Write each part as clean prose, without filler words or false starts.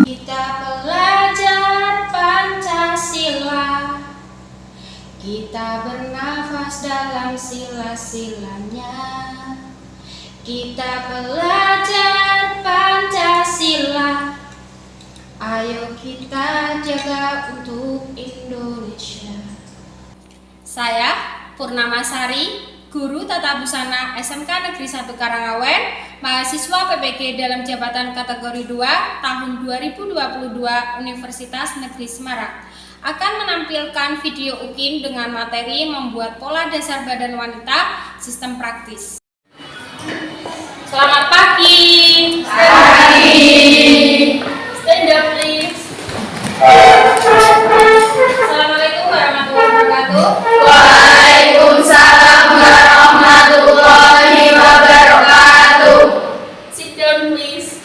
Kita belajar Pancasila, kita bernafas dalam sila-silanya. Kita belajar Pancasila, ayo kita jaga untuk Indonesia. Saya Purnamasari, Guru Tata Busana SMK Negeri 1 Karangawen, mahasiswa PPG dalam jabatan kategori 2 tahun 2022 Universitas Negeri Semarang, akan menampilkan video UKIN dengan materi membuat pola dasar badan wanita sistem praktis. Selamat pagi. Pagi. Stand up please. Assalamualaikum warahmatullahi wabarakatuh. Waalaikumsalam warahmatullahi wabarakatuh. Sit down please.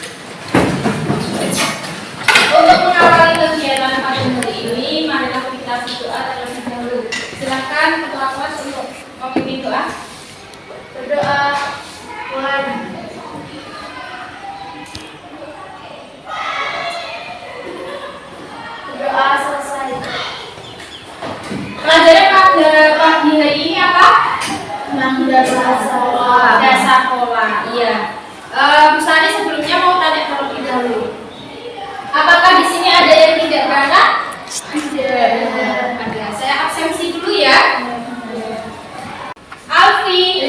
Untuk mengawali kegiatan pada hari ini, marilah kita berdoa terlebih dahulu. Silakan ketua kelas untuk memimpin doa. Berdoa. Tuhan, berdoa selesai. Pelajaran pada pagi hari ini apa? Dasar pola. Dasar pola. Iya. Bu Sari sebelumnya mau tanya terlebih dahulu. Apakah di sini ada yang tidak berangkat? Ada. Saya absensi dulu ya. Alfi,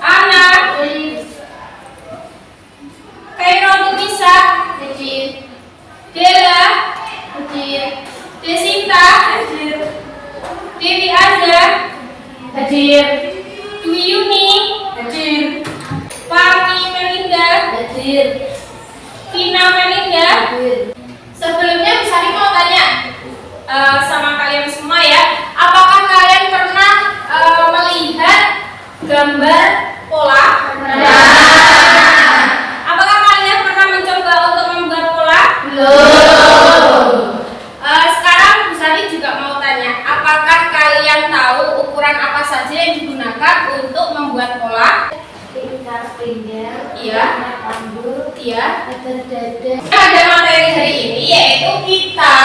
Ana, Khairul Nisa, Dela, Desinta, Dewi Azhar, Dwi Yuni, Fahmi Melinda, Vina Melinda. Sebelumnya Bu Sari mau tanya sama kalian semua ya, apakah kalian pernah melihat gambar pola? Apakah kalian pernah mencoba untuk membuat pola? Sekarang Bu Sari juga mau tanya, apakah kalian tahu ukuran apa saja yang digunakan untuk membuat pola? Iya. Iya. Pada materi hari ini yaitu kita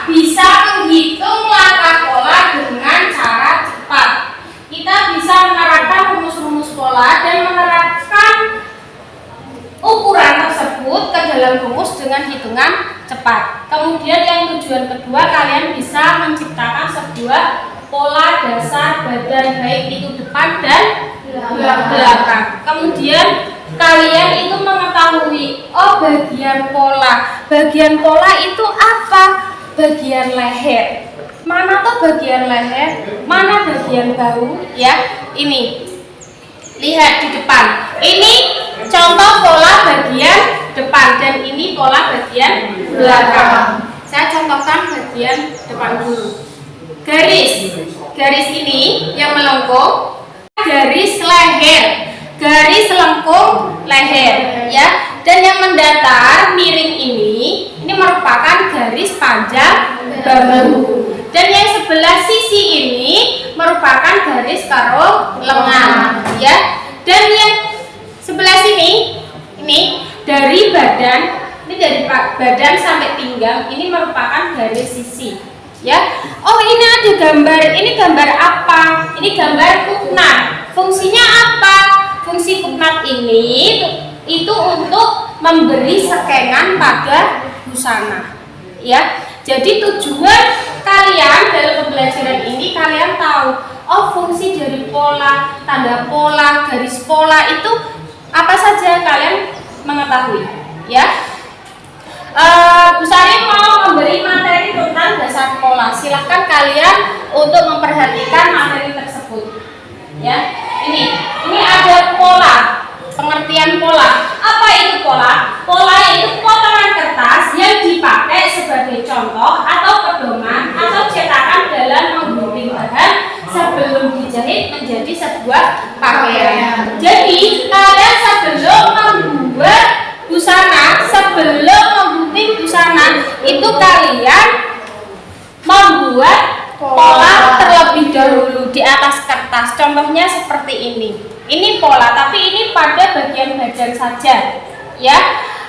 bisa menghitung langkah pola dengan cara cepat. Kita bisa menerapkan rumus-rumus pola dan menerapkan ukuran tersebut ke dalam rumus dengan hitungan cepat. Kemudian yang tujuan kedua, kalian bisa menciptakan sebuah pola dasar badan, baik itu depan dan belakang. Kemudian kalian itu mengetahui, oh bagian pola. Bagian pola itu apa? Bagian leher. Mana tuh bagian leher? Mana bagian bahu? Ya, ini. Lihat di depan. Ini contoh pola bagian depan dan ini pola bagian belakang. Saya contohkan bagian depan dulu. Garis ini yang melengkung, garis leher, garis lengkung leher, ya. Dan yang mendatar miring ini merupakan garis panjang bahu. Dan yang sebelah sisi ini merupakan garis karo lengan, ya. Dan yang sebelah sini ini dari badan, ini dari badan sampai pinggang ini merupakan garis sisi, ya. Oh, ini ada gambar. Ini gambar apa? Ini gambar kuknat. Fungsinya apa? Fungsi kuknat ini itu untuk memberi sekengan pada busana, ya. Jadi tujuan kalian dalam pembelajaran ini, kalian tahu, oh fungsi dari pola, tanda pola, garis pola itu apa saja, kalian mengetahui, ya. Bu Sari mau memberi materi tentang dasar pola. Silahkan kalian untuk memperhatikan materi tersebut, ya. Ini ada pola, pengertian pola. Apa itu pola? Pola itu potongan kertas yang dipakai sebagai contoh atau pedoman atau cetakan dalam menggunting bahan sebelum dijahit menjadi sebuah pakaian. Jadi kalian sebelum membuat busana, sebelum menggunting busana itu kalian membuat pola terlebih dahulu di atas kertas. Contohnya seperti ini. Ini pola, tapi ini pada bagian badan saja. Ya,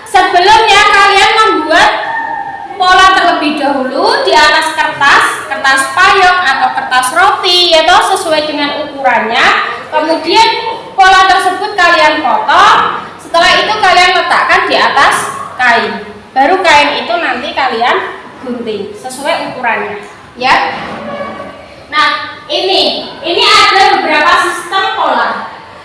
sebelumnya kalian membuat pola terlebih dahulu di atas kertas payung atau kertas roti, yaitu sesuai dengan ukurannya. Kemudian pola tersebut kalian potong. Setelah itu kalian letakkan di atas kain. Baru kain itu nanti kalian gunting sesuai ukurannya. Ya. Nah, ini ada beberapa sistem pola.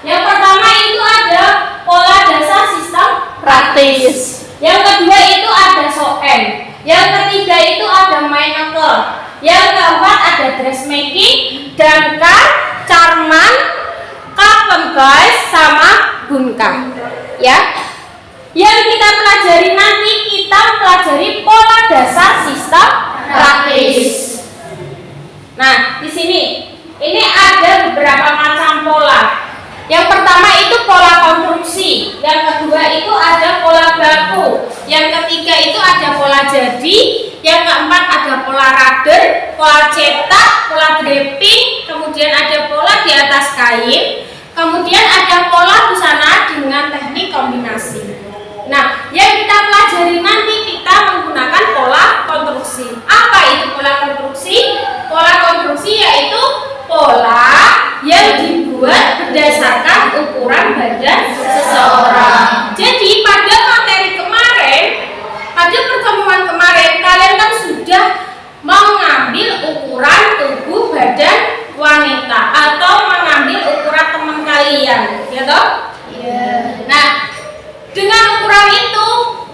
Yang pertama itu ada pola dasar sistem praktis. Yang kedua itu ada soen. Yang ketiga itu ada mainaker. Yang keempat ada dressmaking, danka, carman, kapengguys, sama gunka. Ya. Yang kita pelajari nanti kita pelajari pola dasar sistem praktis. Nah, di sini ini ada beberapa macam pola. Yang pertama itu pola konstruksi, yang kedua itu ada pola baku, yang ketiga itu ada pola jadi, yang keempat ada pola rudder, pola cetak, pola draping, kemudian ada pola di atas kain, kemudian ada pola busana dengan teknik kombinasi. Nah, yang kita pelajari nanti kita menggunakan pola konstruksi. Apa itu pola konstruksi? Pola konstruksi yaitu pola yang dibuat berdasarkan ukuran badan seseorang. Jadi pada materi kemarin, pada pertemuan kemarin kalian kan sudah mengambil ukuran tubuh badan wanita atau mengambil ukuran teman kalian, ya toh? Iya. Nah, dengan ukuran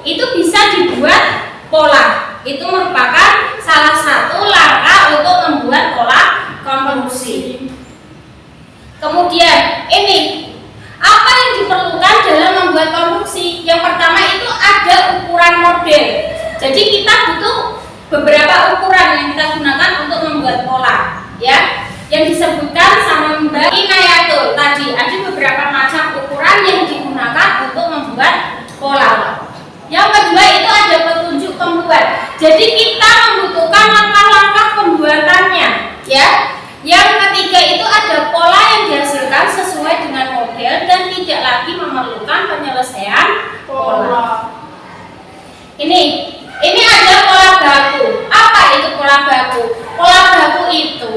itu bisa dibuat pola. Itu merupakan salah satu langkah untuk membuat pola konstruksi. Kemudian ini apa yang diperlukan dalam membuat konstruksi? Yang pertama itu ada ukuran model. Jadi kita butuh beberapa ukuran yang kita gunakan untuk membuat pola, ya. Yang disebutkan sama Mbak Inayatul tadi ada beberapa macam ukuran yang digunakan untuk membuat pola. Yang kedua itu ada petunjuk pembuat. Jadi kita membutuhkan langkah-langkah pembuatannya, ya. Yang ketiga itu ada pola yang dihasilkan sesuai dengan model dan tidak lagi memerlukan penyelesaian pola. Ini ada pola baku. Apa itu pola baku? Pola baku itu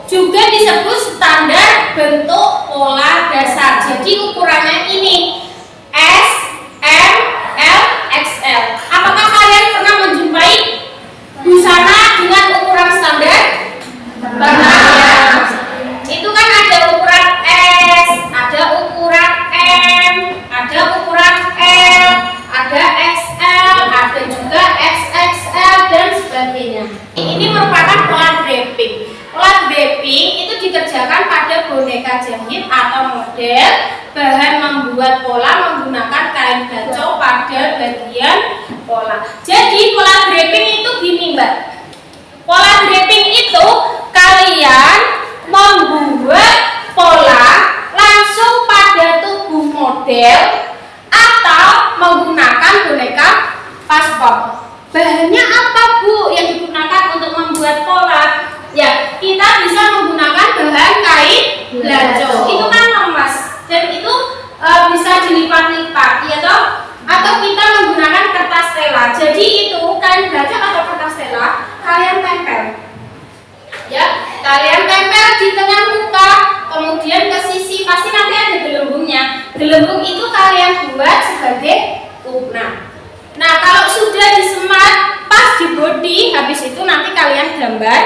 juga disebut standar bentuk pola dasar. Jadi ukurannya ini S, M, L, XL. Apakah kalian pernah menjumpai busana dengan ukuran standar? Pernah ya. Itu kan ada ukuran S, ada ukuran M, ada ukuran L, ada XL, ada juga XXL dan sebagainya. Ini merupakan pola draping. Pola draping itu dikerjakan pada boneka jahit atau model. Bahan membuat pola menggunakan kain bacok pada bagian pola. Jadi pola draping itu gini, Mbak. Pola draping itu kalian membuat pola langsung pada tubuh model atau menggunakan boneka paspor. Bahannya apa, Bu, yang digunakan untuk membuat pola? Ya, kita bisa menggunakan bahan kain bacok. Itu kan lemas dan itu bisa dilipat-lipat, ya toh? Atau kita menggunakan kertas tela. Jadi itu kain bacok atau kertas tela kalian tempel. Ya, kalian tempel di tengah muka, kemudian ke sisi, pasti nanti ada gelembungnya. Gelembung itu kalian buat sebagai tukna. Nah, kalau sudah disemat pas di body, habis itu nanti kalian gambar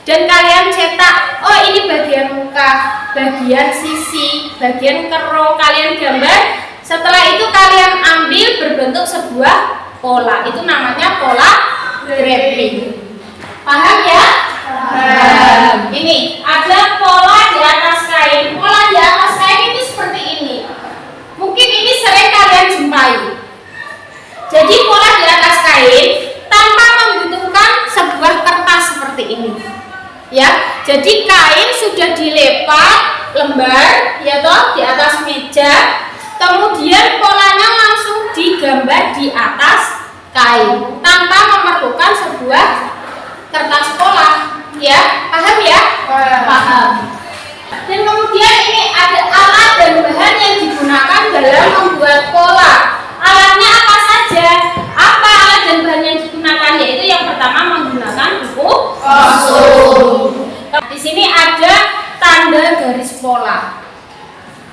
dan kalian cetak. Oh, ini bagian muka, bagian sisi, bagian kerong, kalian gambar. Setelah itu kalian ambil berbentuk sebuah pola. Itu namanya pola draping. Paham ya? Paham. Ini ada pola di atas kain. Pola di atas kain itu seperti ini. Mungkin ini sering kalian jumpai. Jadi pola di atas kain tanpa membutuhkan sebuah kertas seperti ini. Ya, jadi kain sudah dilepat lembar, ya toh, di atas meja. Kemudian polanya langsung digambar di atas kain tanpa memerlukan sebuah kertas pola. Ya, paham ya? Paham. Dan kemudian ini ada alat dan bahan yang digunakan dalam membuat pola. Alatnya apa saja? Apa alat dan bahan yang digunakan? Yaitu yang pertama menggunakan buku kosong. Di sini ada tanda garis pola.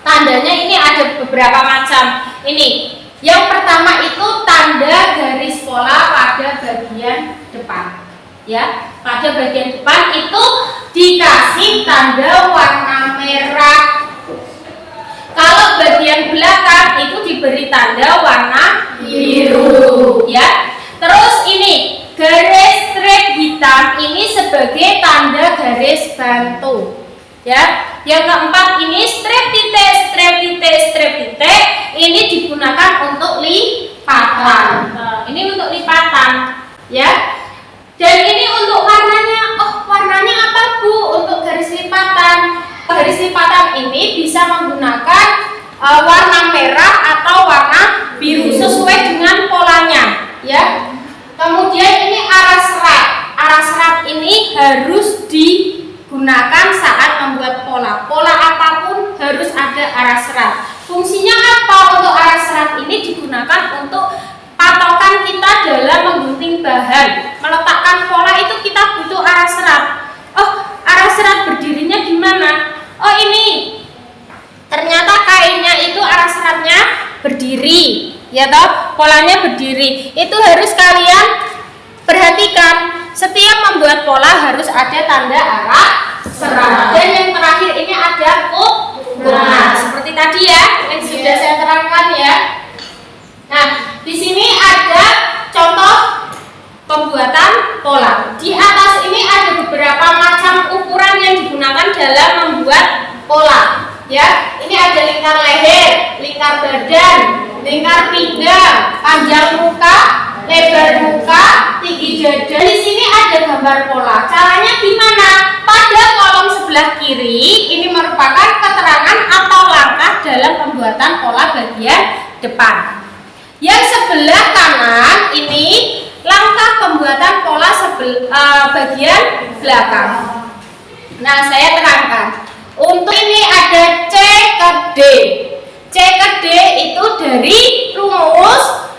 Tandanya ini ada beberapa macam. Ini yang pertama itu tanda garis pola pada bagian depan. Ya, pada bagian depan itu dikasih tanda warna merah. Kalau bagian belakang itu diberi tanda warna biru. Ya. Terus ini garis strip hitam ini sebagai tanda garis bantu. Ya. Yang keempat ini strip titik ini digunakan untuk lipatan. Ini untuk lipatan, ya. Dan ini untuk warnanya. Oh, warnanya apa, Bu? Untuk garis lipatan. Garis lipatan ini bisa menggunakan warna merah atau warna biru sesuai dengan polanya, ya. Kemudian ini arah serat. Arah serat ini harus digunakan saat membuat pola. Pola apapun harus ada arah serat. Fungsinya apa? Untuk arah serat ini digunakan untuk patokan kita dalam menggunting bahan. Meletakkan pola itu kita butuh arah serat. Oh, arah serat berdirinya gimana? Oh, ini ternyata kainnya itu arah seratnya berdiri, ya toh? Polanya berdiri. Itu harus kalian perhatikan. Setiap membuat pola harus ada tanda arah serat. Dan yang terakhir ini ada ukuran. Seperti tadi ya, yang sudah saya terangkan ya. Nah, di sini ada contoh pembuatan pola. Di atas ini ada beberapa macam ukuran yang digunakan dalam membuat pola. Ya, ini ada lingkar leher, lingkar badan, lingkar pinggang, panjang muka, lebar muka, tinggi dada. Di sini ada gambar pola. Caranya gimana? Pada kolom sebelah kiri ini merupakan keterangan atau langkah dalam pembuatan pola bagian depan. Yang sebelah kanan ini langkah pembuatan pola bagian belakang. Nah, saya terangkan. Untuk ini ada C ke D. C ke D itu dari rumus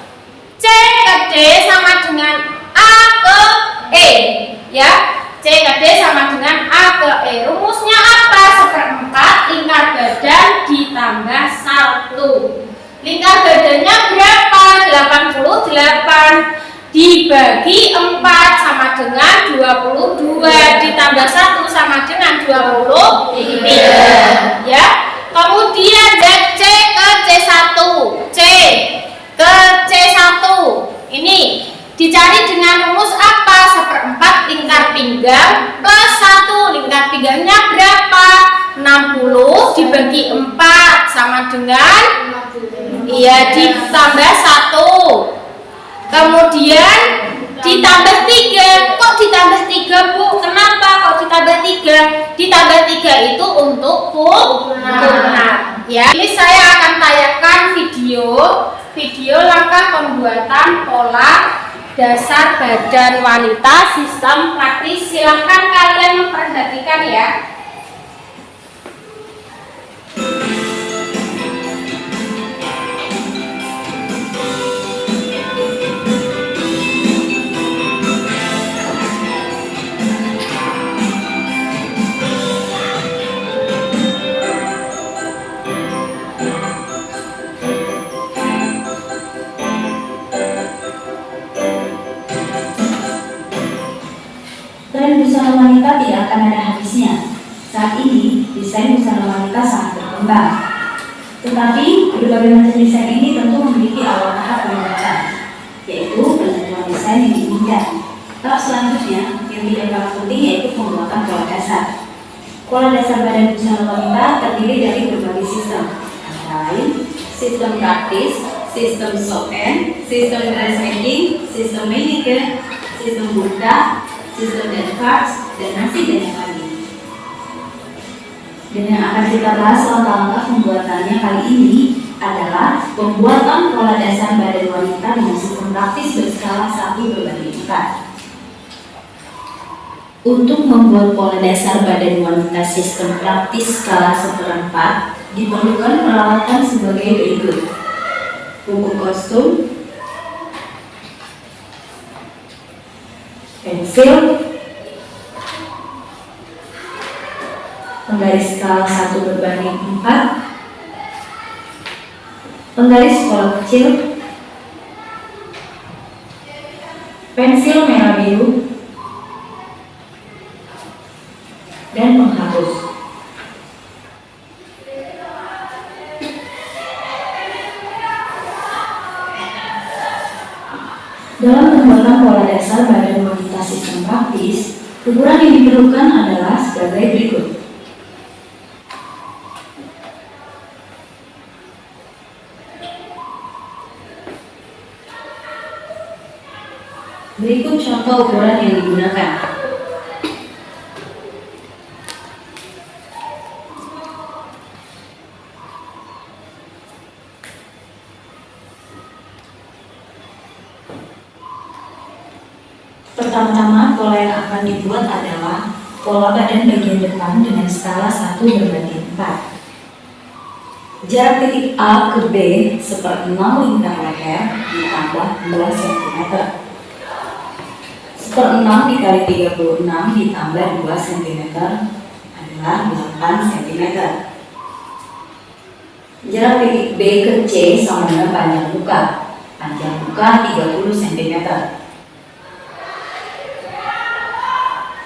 C ke D sama dengan A ke E. Ya, C ke D sama dengan A ke E. Rumusnya apa? 1/4 lingkar badan ditambah 1. Lingkar badannya berapa? 88 dibagi 4 sama dengan 22 ditambah 1 sama dengan 23, ya. Kemudian C ke C1, C ke C1 ini dicari dengan rumus apa? 1/4 lingkar pinggang plus 1. Lingkar pinggangnya berapa? 60 dibagi 4 sama dengan ditambah 1. Kemudian ditambah 3. Kok ditambah 3, Bu? Kenapa kok ditambah 3? Ditambah 3 itu untuk kurna. Ya, ini saya akan tayangkan video langkah pembuatan pola dasar badan wanita sistem praktis. Silahkan kalian memperhatikan ya. Tren busana wanita tidak akan ada habisnya. Saat ini, desain busana wanita sangat berkembang. Tetapi, berbagai macam desain ini tentu memiliki awal tahap pembuatan, yaitu penentuan desain yang diinginkan. Tahap selanjutnya, yang tidak kalah penting yaitu pembuatan pola dasar. Pola dasar badan busana wanita terdiri dari berbagai sistem, antara lain sistem praktis, sistem soft-end, sistem dressmaking, sistem mannequin, sistem burka, sistem advance, dan masih banyak lagi. Dan yang akan kita bahas langkah-langkah pembuatannya kali ini adalah pembuatan pola dasar badan wanita dengan sistem praktis berskala 1/4. Untuk membuat pola dasar badan wanita sistem praktis skala 1/4 diperlukan peralatan sebagai berikut: buku kostum, pensil, penggaris skala 1/4, penggaris pola kecil, pensil merah biru, dan penghapus. Dalam pembuatan pola dasar badan wanita sistem praktis, ukuran yang diperlukan adalah sebagai berikut. Berikut contoh ukuran yang digunakan. Pertama-tama, pola yang akan dibuat adalah pola badan bagian depan dengan skala 1/4. Jarak titik A ke B 1/6 lingkar leher ditambah 2 cm. 1/6 dikali 36 ditambah 2 cm adalah 8 cm. Jarak titik B ke C sama dengan panjang muka. Panjang muka 30 cm.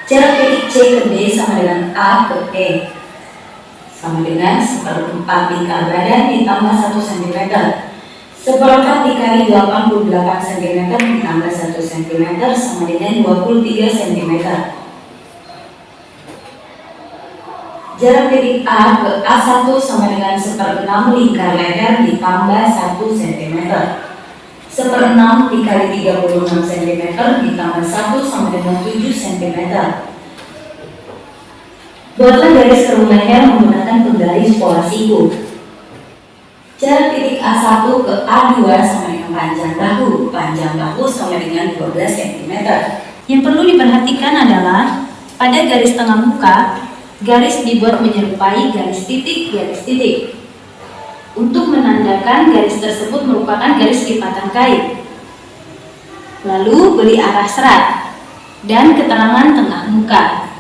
Jarak titik C ke D sama dengan A ke E, sama dengan 1/4 lingkar badan ditambah 1 cm. 1/4 dikali 88 cm ditambah 1 cm sama dengan 23 cm. Jarak titik A ke A1 sama dengan 1/6 lingkar leher ditambah 1 cm. 1/6 dikali 36 cm ditambah 1 sama dengan 7 cm. Buatlah garis kerung leher menggunakan penggaris pola siku. Jarak titik A1 ke A2 sama dengan panjang bahu. Panjang bahu sama dengan 12 cm. Yang perlu diperhatikan adalah pada garis tengah muka, garis dibuat menyerupai garis titik. Untuk menandakan garis tersebut merupakan garis lipatan kain. Lalu beri arah serat dan keterangan tengah muka.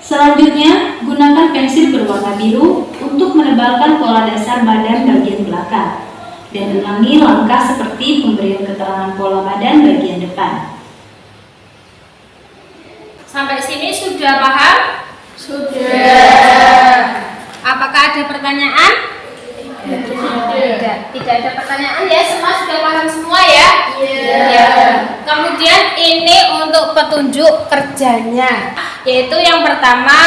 Selanjutnya, gunakan pensil berwarna biru untuk menebalkan pola dasar badan bagian belakang dan ulangi langkah seperti pemberian keterangan pola badan bagian depan. Sampai sini sudah paham? Sudah. Apakah ada pertanyaan? Tidak ada pertanyaan ya, semua sudah paham semua ya? Iya. Ya. Kemudian ini untuk petunjuk kerjanya, yaitu yang pertama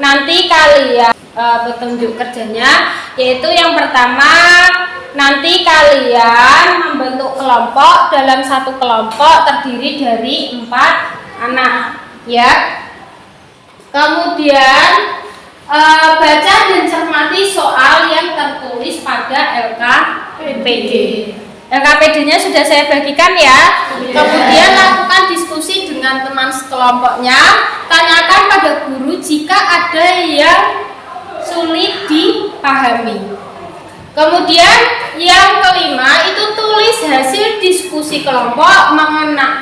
nanti kalian petunjuk kerjanya, yaitu yang pertama nanti kalian membentuk kelompok. Dalam satu kelompok terdiri dari 4 anak, ya. Kemudian baca dan cermati soal yang tertulis pada LKPD. LKPD-nya sudah saya bagikan ya. Kemudian lakukan diskusi dengan teman sekelompoknya. Tanyakan pada guru jika ada yang sulit dipahami. Kemudian yang kelima itu tulis hasil diskusi kelompok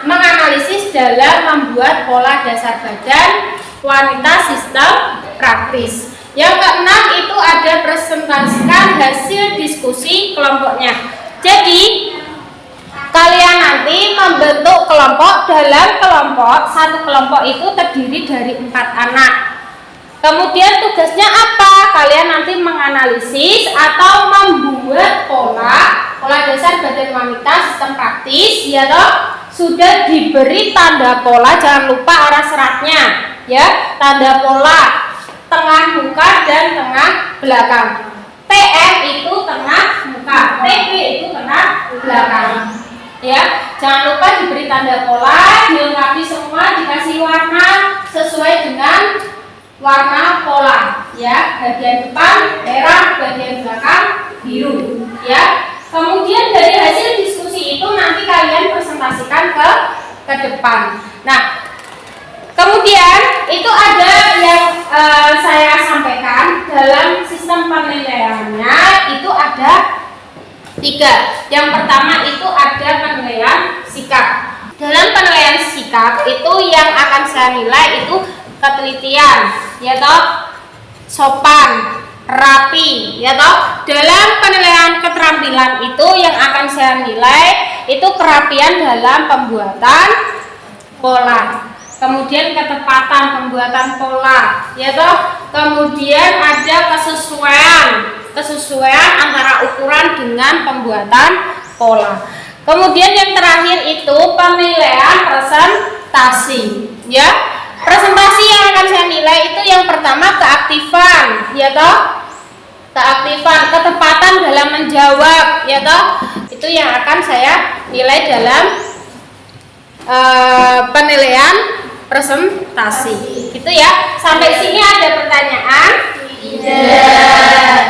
menganalisis dalam membuat pola dasar badan wanita sistem praktis. Yang keenam itu ada presentasikan hasil diskusi kelompoknya. Jadi kalian nanti membentuk kelompok. Dalam kelompok, satu kelompok itu terdiri dari 4 anak. Kemudian tugasnya apa? Kalian nanti menganalisis atau membuat pola dasar badan wanita sistem praktis, ya toh? Sudah diberi tanda pola, jangan lupa arah seratnya, ya. Tanda pola tengah muka dan tengah belakang. TM itu tengah muka, TP itu tengah belakang. Ya, jangan lupa diberi tanda pola, dilengkapi semua, dikasih warna sesuai dengan warna pola, ya. Bagian depan merah, bagian belakang biru, ya. Kemudian dari hasil diskusi itu nanti kalian presentasikan ke depan. Nah, Kemudian itu ada yang saya sampaikan dalam sistem penilaiannya itu ada 3. Yang pertama itu ada penilaian sikap. Dalam penilaian sikap itu yang akan saya nilai itu ketelitian, ya toh, sopan, rapi, ya toh. Dalam penilaian keterampilan itu yang akan saya nilai itu kerapian dalam pembuatan pola. Kemudian ketepatan pembuatan pola, ya toh. Kemudian ada kesesuaian antara ukuran dengan pembuatan pola. Kemudian yang terakhir itu penilaian presentasi, ya. Presentasi yang akan saya nilai itu yang pertama keaktifan, ya toh. Keaktifan, ketepatan dalam menjawab, ya toh. Itu yang akan saya nilai dalam penilaian presentasi. Gitu ya. Sampai sini ada pertanyaan? Tidak.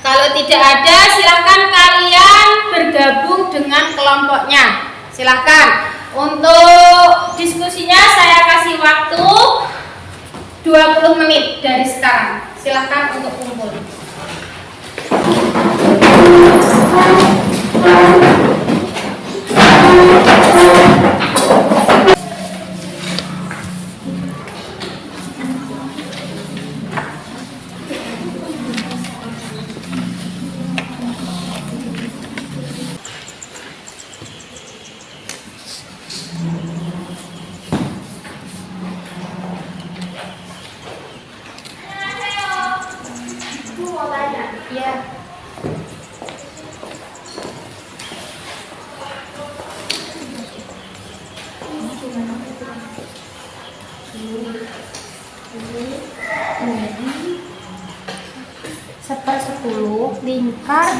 Kalau tidak ada, silakan kalian bergabung dengan kelompoknya. Silakan. Untuk diskusinya saya kasih waktu 20 menit dari sekarang. Silakan untuk kumpul. Ya. Seper 10 lingkar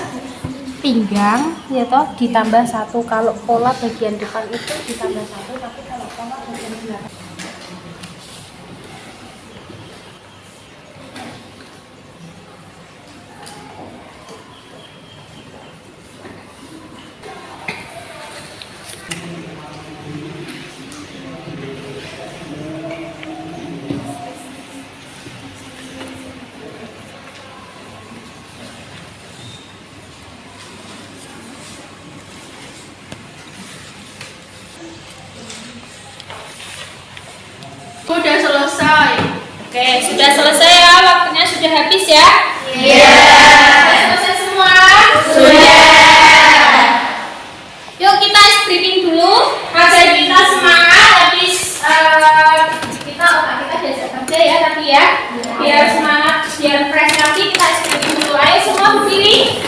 pinggang, ya toh, ditambah 1 kalau pola bagian depan itu ditambah 1, tapi kalau pola bagian belakang Sudah selesai. Oke, sudah selesai ya, waktunya sudah habis ya. Iya. Sudah selesai semua? Sudah. Yuk kita ice briefing dulu agar kita semangat habis kita otak kita biasa kerja ya tadi ya. Biar semangat, biar fresh lagi kita ice briefing dulu. Ayo semua berdiri.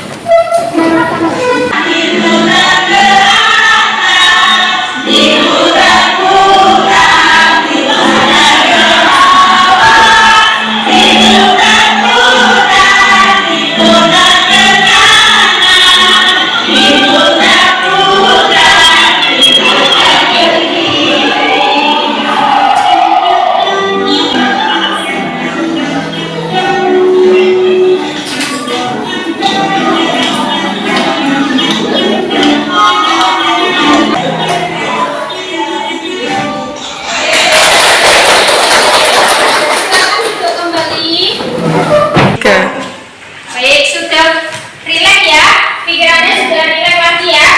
Baik, sudah rileks ya? Pikirannya sudah rileks lagi ya?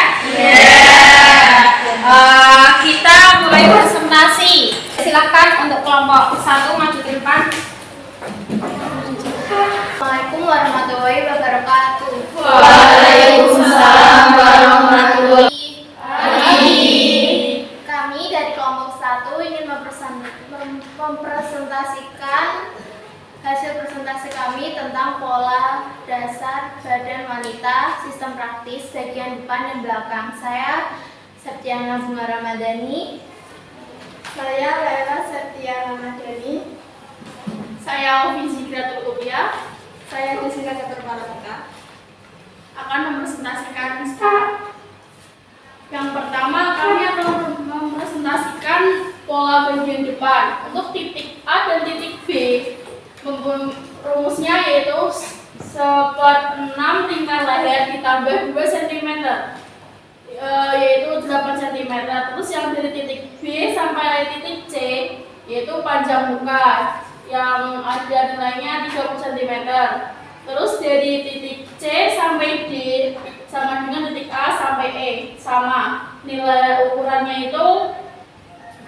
Kita mulai presentasi. Silakan untuk kelompok 1 maju ke depan. Assalamualaikum warahmatullahi wabarakatuh. Waalaikumsalam warahmatullahi Kami dari kelompok 1 ingin mempresentasikan hasil presentasi kami tentang pola dasar badan wanita, sistem praktis, bagian depan dan belakang. Saya Septiana Bunga Ramadhani. Saya Laila Septiana Ramadhani. Saya Ovi Zigratul Ubia. Saya Jessica Catur Paramita. Akan mempresentasikan sekarang. Yang pertama, kami akan mempresentasikan pola bagian depan. Untuk titik A dan titik B, rumusnya yaitu 1/6 lingkar leher ditambah 2 cm, yaitu 8 cm. Terus yang dari titik B sampai titik C yaitu panjang muka yang ada nilainya 30 cm. Terus dari titik C sampai D sama dengan titik A sampai E, sama. Nilai ukurannya itu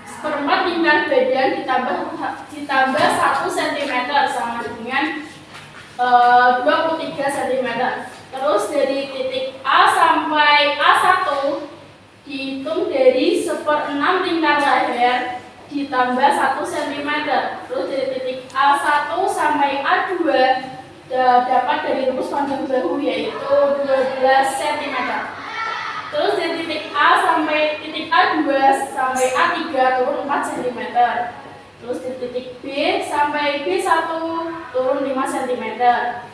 seperempat lingkar badan ditambah 1 cm sama dengan 23 cm. Terus dari titik A sampai A1 dihitung dari 1/6 lingkar leher ditambah 1 cm. Terus dari titik A1 sampai A2 dapat dari rumus panjang bahu yaitu 12 cm. Terus dari titik A sampai titik A2 sampai A3 turun 4 cm. Terus dari titik B sampai B1 turun 5 cm.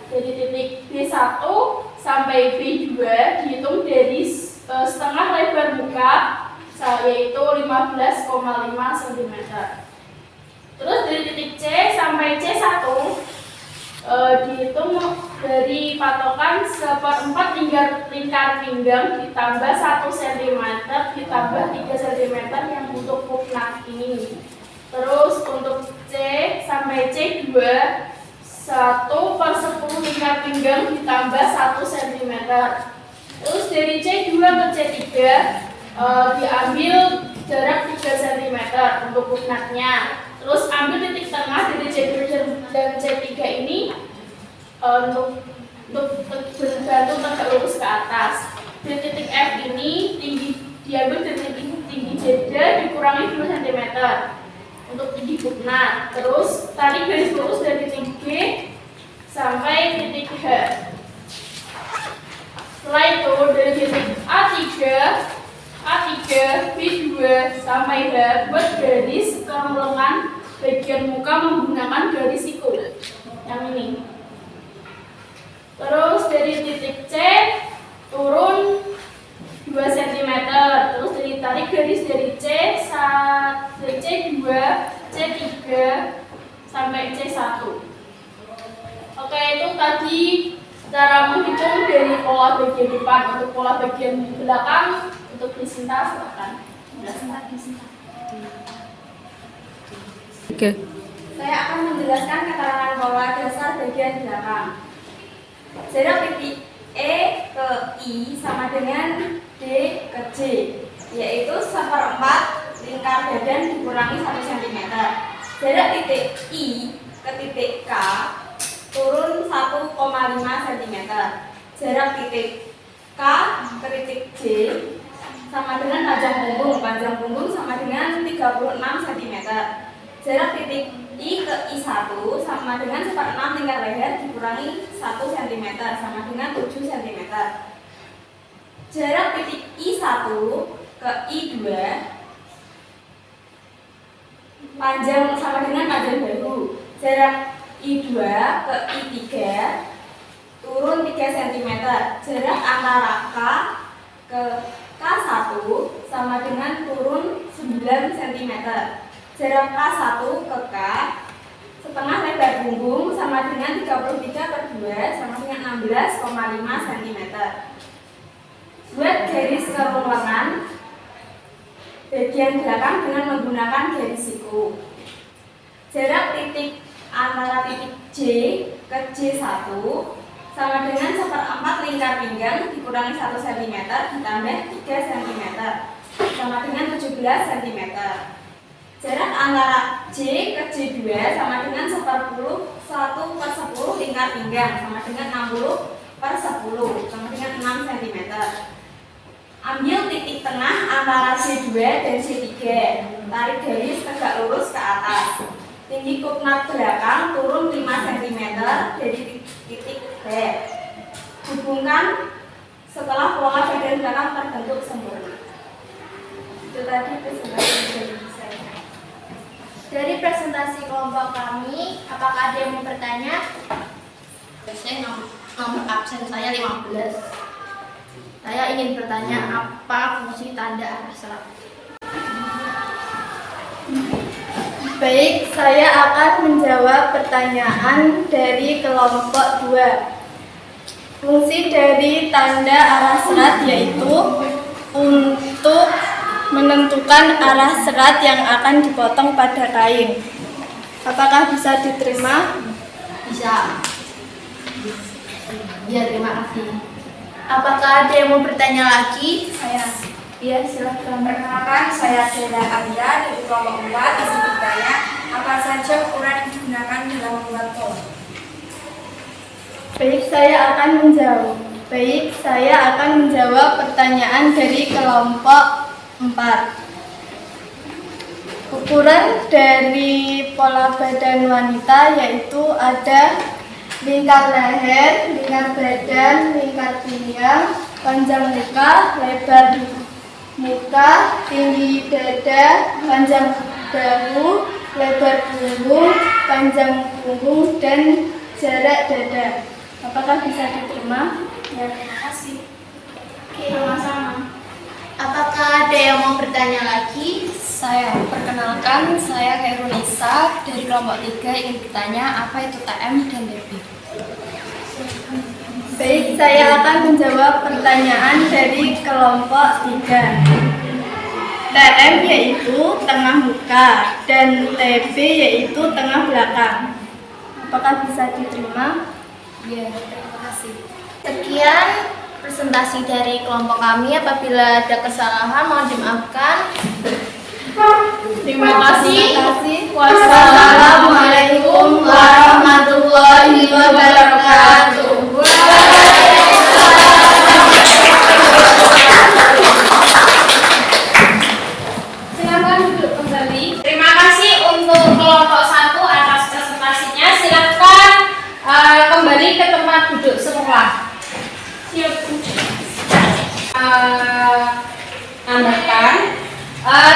Dari titik B1 sampai B2 dihitung dari setengah lebar muka yaitu 15,5 cm. Terus dari titik C sampai C1 dihitung dari patokan 1/4 lingkar pinggang ditambah 1 cm ditambah 3 cm yang untuk puknak ini. Terus untuk C sampai C2 1/10 lingkar pinggang ditambah 1 cm. Terus dari C2 ke C3 diambil jarak 3 cm untuk puknaknya. Terus ambil titik tengah dari C2 dan C3 ini untuk berbantu tegak lurus ke atas. Dari titik F ini diambil dari titik tinggi dada dikurangi 2 cm untuk tinggi puknak. Terus tarik garis lurus dari titik G sampai titik H. Setelah itu dari titik A3, B2 sampai H buat garis kerongkongan bagian muka menggunakan garis siku yang ini. Terus dari titik C turun 2 cm. Terus ditarik garis dari C2, C3 sampai C1. Oke, itu tadi cara menghitung dari pola bagian depan. Untuk pola bagian belakang untuk Disinta silakan. Oke. Saya akan menjelaskan keterangan pola dasar bagian belakang. Jarak titik E ke I sama dengan D ke J, yaitu 1/4 lingkar badan dikurangi 1 cm. Jarak titik I ke titik K turun 1,5 cm. Jarak titik K ke titik J sama dengan panjang punggung. Panjang punggung sama dengan 36 cm. Jarak titik I ke I1 sama dengan 1/6 lingkar leher dikurangi 1 cm sama dengan 7 cm. Jarak titik I1 ke I2 panjang sama dengan panjang bahu. Jarak I2 ke I3 turun 3 cm. Jarak antara K ke K1 sama dengan turun 9 cm. Jarak K1 ke K setengah lebar punggung sama dengan 33/2 sama dengan 16,5 cm. Buat garis kerongkongan bagian belakang dengan menggunakan garis siku. Jarak titik antara titik J ke J1 sama dengan 1/4 lingkar pinggang dikurangi 1 cm ditambah 3 cm sama dengan 17 cm. Jarak antara J ke J2 sama dengan 1/10 lingkar pinggang sama dengan 60/10 sama dengan 6 cm. Ambil titik tengah antara J2 dan J3. Tarik garis tegak lurus ke atas. Tinggi puknak belakang turun 5 cm dari titik B. Hubungkan setelah pola bagian belakang terbentuk sempurna. Itu tadi presentasi dari saya. Dari presentasi kelompok kami, apakah ada yang mau bertanya? Saya nomor absen saya 15. Saya ingin bertanya, apa fungsi tanda arah serat? Baik, saya akan menjawab pertanyaan dari kelompok 2. Fungsi dari tanda arah serat yaitu untuk menentukan arah serat yang akan dipotong pada kain. Apakah bisa diterima? Bisa. Ya, terima kasih. Apakah ada yang mau bertanya lagi? Saya. Ya, silakan. Perkenalkan, saya Dela Alia dari kelompok 4. Izin bertanya, apa saja ukuran yang digunakan dalam membuat pola? Baik, saya akan menjawab pertanyaan dari kelompok 4. Ukuran dari pola badan wanita yaitu ada lingkar leher, lingkar badan, lingkar pinggang, panjang muka, lebar muka, tinggi dada, panjang bahu, lebar punggung, panjang punggung, dan jarak dada. Apakah bisa diterima? Ya, terima kasih. Oke, sama-sama. Apakah ada yang mau bertanya lagi? Saya perkenalkan, saya Khairunisa dari kelompok 3 ingin bertanya apa itu TM dan TB. Baik, saya akan menjawab pertanyaan dari kelompok 3. TM yaitu tengah muka dan TB yaitu tengah belakang. Apakah bisa diterima? Ya, terima kasih. Sekian presentasi dari kelompok kami. Apabila ada kesalahan mohon dimaafkan. Terima kasih. Wassalamualaikum warahmatullahi wabarakatuh. Silakan duduk kembali. Terima kasih untuk kelompok 1 atas presentasinya. Silakan kembali ke tempat duduk semula. Tambahkan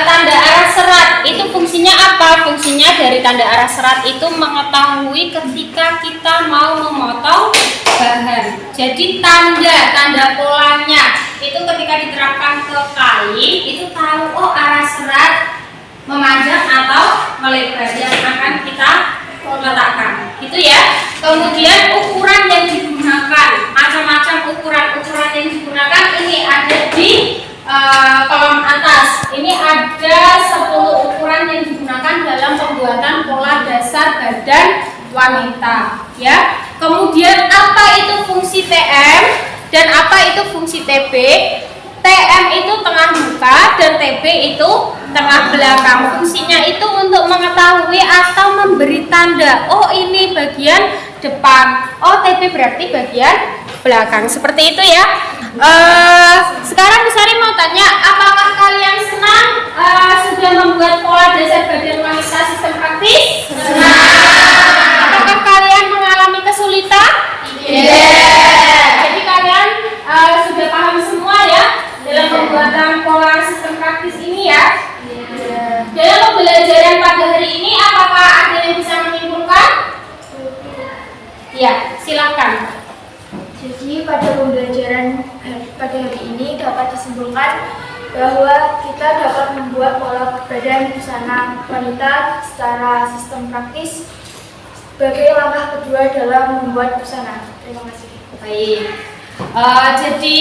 tanda arah serat itu fungsinya apa? Fungsinya dari tanda arah serat itu mengetahui ketika kita mau memotong bahan. Jadi tanda polanya itu ketika diterapkan ke kain itu tahu oh arah serat memanjang atau melebar yang akan kita letakkan. Gitu ya. Kemudian ukuran yang digunakan, macam-macam ukuran yang digunakan ini ada di kolom atas. Ini ada 10 ukuran yang digunakan dalam pembuatan pola dasar badan wanita, ya. Kemudian apa itu fungsi TM dan apa itu fungsi TB? TM itu tengah muka dan TB itu tengah belakang. Fungsinya itu untuk mengetahui atau memberi tanda. Oh, ini bagian depan. Oh, TB berarti bagian belakang. Seperti itu ya. Sekarang Bu Sari mau tanya, apakah kalian senang sudah membuat pola dasar badan wanita sistem praktis? Senang. Apakah kalian mengalami kesulitan? Jadi kalian sudah paham semua ya dalam pembuatan pola sistem praktis ini ya. Dalam pembelajaran pada hari ini apakah ada yang bisa menyimpulkan? Ya, silakan. Jadi pada pembelajaran pada hari ini dapat disimpulkan bahwa kita dapat membuat pola badan busana wanita secara sistem praktis sebagai langkah kedua dalam membuat busana. Terima kasih. Baik. Jadi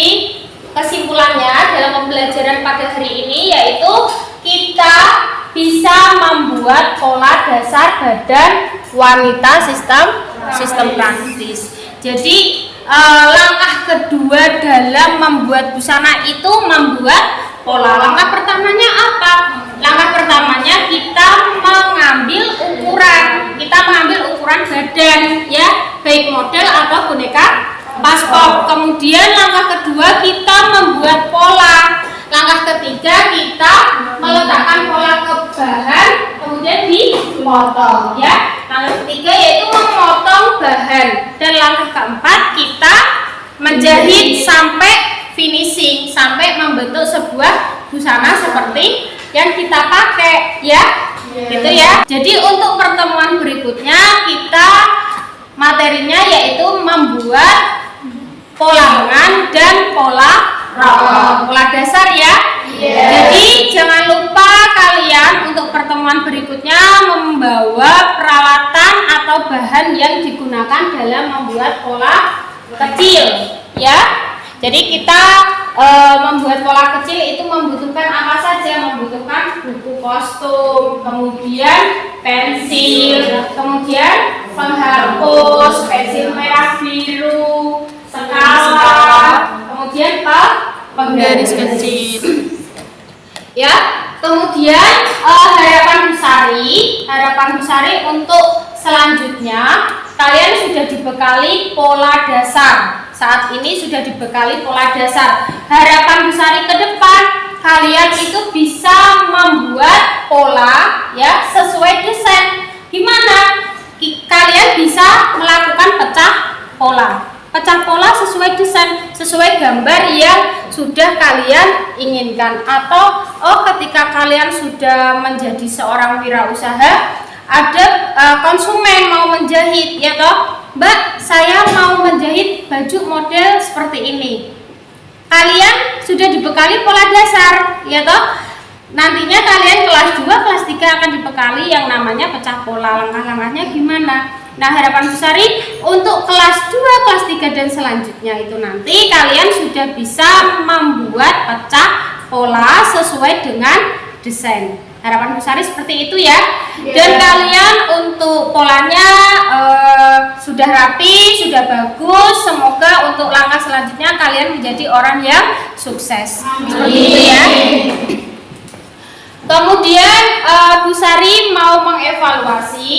kesimpulannya dalam pembelajaran pada hari ini yaitu kita bisa membuat pola dasar badan wanita sistem praktis. Jadi langkah kedua dalam membuat busana itu membuat pola. Langkah pertamanya apa? Langkah pertamanya kita mengambil ukuran badan ya, baik model atau boneka paspor. Kemudian langkah kedua kita membuat pola. Langkah ketiga kita meletakkan pola ke bahan, kemudian dipotong ya. Langkah ketiga yaitu memotong bahan. Dan langkah keempat kita menjahit sampai finishing, sampai membentuk sebuah busana seperti yang kita pakai ya. Gitu ya. Jadi untuk pertemuan berikutnya kita materinya yaitu membuat pola lengan dan pola dasar ya. Jadi jangan lupa kalian untuk pertemuan berikutnya membawa peralatan atau bahan yang digunakan dalam membuat pola kecil ya. Jadi kita membuat pola kecil itu membutuhkan apa saja? Membutuhkan buku kostum, kemudian pensil, kemudian penghapus, pensil merah biru, skala, kemudian penggaris kecil. Ya, kemudian harapan Busari untuk selanjutnya kalian sudah dibekali pola dasar. Saat ini sudah dibekali pola dasar. Harapan Busari ke depan kalian itu bisa membuat pola ya sesuai desain. Gimana? Kalian bisa melakukan pecah pola. Pecah pola sesuai desain, sesuai gambar yang sudah kalian inginkan. Atau ketika kalian sudah menjadi seorang wirausaha, ada konsumen mau menjahit, ya toh, Mbak, saya mau menjahit baju model seperti ini. Kalian sudah dibekali pola dasar, ya toh. Nantinya kalian kelas 2, kelas 3 akan dibekali yang namanya pecah pola. Langkah-langkahnya gimana? Nah, harapan Busari untuk kelas 2, kelas 3 dan selanjutnya itu nanti kalian sudah bisa membuat pecah pola sesuai dengan desain. Harapan Busari seperti itu ya. Dan kalian untuk polanya sudah rapi, sudah bagus. Semoga untuk langkah selanjutnya kalian menjadi orang yang sukses. Seperti itu ya. Kemudian Busari mau mengevaluasi.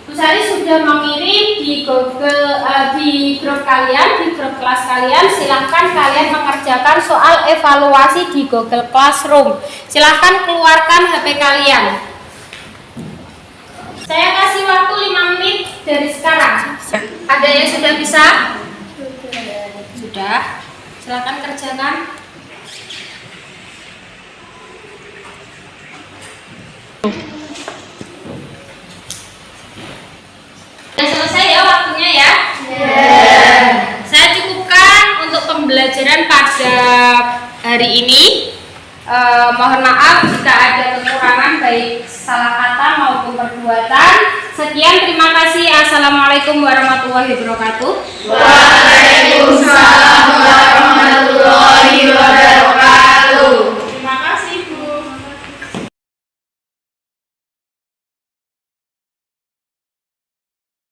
Busari sudah mengirim di Google di grup kalian, di grup kelas kalian. Silahkan kalian mengerjakan soal evaluasi di Google Classroom. Silahkan keluarkan HP kalian. Saya kasih waktu 5 menit dari sekarang. Ada yang sudah bisa? Sudah. Silahkan kerjakan. Sudah selesai ya waktunya ya? Saya cukupkan untuk pembelajaran pada hari ini. Mohon maaf jika ada kekurangan baik salah kata maupun perbuatan. Sekian, terima kasih. Assalamualaikum warahmatullahi wabarakatuh. Waalaikumsalam warahmatullahi wabarakatuh.